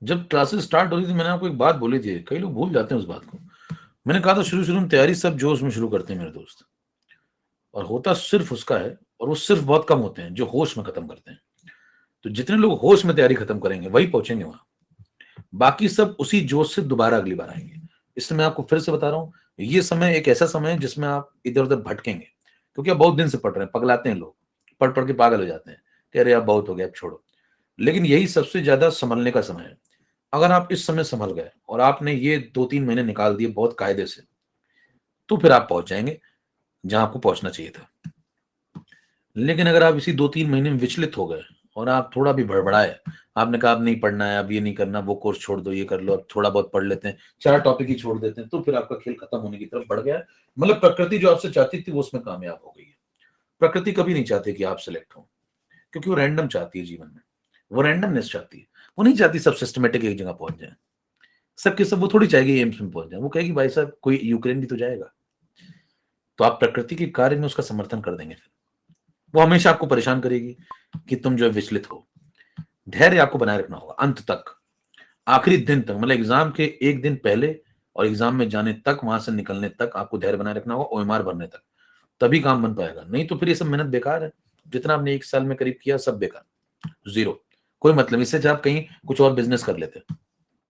जब classes start हो रही थी मैंने आपको एक बात बोली थी, कई लोग भूल जाते हैं उस बात को। मैंने कहा था शुरू में तैयारी सब जोश में शुरू करते हैं मेरे दोस्त, और होता सिर्फ उसका है, और वो सिर्फ बहुत कम होते हैं जो होश में खत्म करते हैं। तो जितने लोग होश में तैयारी खत्म करेंगे वही पहुंचेंगे वहां, बाकी सब उसी जोश से दोबारा अगली बार आएंगे। इसलिए मैं आपको फिर से बता रहा हूँ, ये समय एक ऐसा समय है जिसमें आप इधर उधर भटकेंगे, क्योंकि आप बहुत दिन से पढ़ रहे हैं, पगलाते हैं लोग, पढ़ पढ़ के पागल हो जाते हैं, कह रहे अब बहुत हो गया अब छोड़ो। लेकिन यही सबसे ज्यादा संभलने का समय है। अगर आप इस समय संभल गए और आपने ये 2-3 महीने निकाल दिए बहुत कायदे से, तो फिर आप पहुंच जाएंगे जहां आपको पहुंचना चाहिए था। लेकिन अगर आप इसी 2-3 महीने में विचलित हो गए और आप थोड़ा भी भड़बड़ाए, आपने कहा अब नहीं पढ़ना है, अब ये नहीं करना, वो कोर्स छोड़ दो, ये कर लो, अब थोड़ा बहुत पढ़ लेते हैं, 4 टॉपिक ही छोड़ देते हैं, तो फिर आपका खेल खत्म होने की तरफ बढ़ गया है। मतलब प्रकृति जो आपसे चाहती थी वो उसमें कामयाब हो गई है। प्रकृति कभी नहीं चाहती कि आप सिलेक्ट हो, क्योंकि वो रैंडम चाहती है जीवन में, वो रैंडमनेस चाहती है। वो नहीं चाहती सब सिस्टमेटिक एक जगह पहुंच जाए, सबके सब। वो थोड़ी चाहेगी एम्स में पहुंच जाए, वो कहेगी भाई साहब कोई यूक्रेन भी तो जाएगा। तो आप प्रकृति के कार्य में उसका समर्थन कर देंगे, फिर वो हमेशा आपको परेशान करेगी कि तुम जो है विचलित हो। धैर्य आपको बनाए रखना होगा अंत तक, आखिरी दिन तक, मतलब एग्जाम के एक दिन पहले और एग्जाम में जाने तक, वहां से निकलने तक आपको धैर्य बनाए रखना होगा, ओएमआर भरने तक। तभी काम बन पाएगा, नहीं तो फिर ये सब मेहनत बेकार है। जितना आपने 1 साल में करीब किया सब बेकार, जीरो, कोई मतलब। इससे अच्छा आप कहीं कुछ और बिजनेस कर लेते।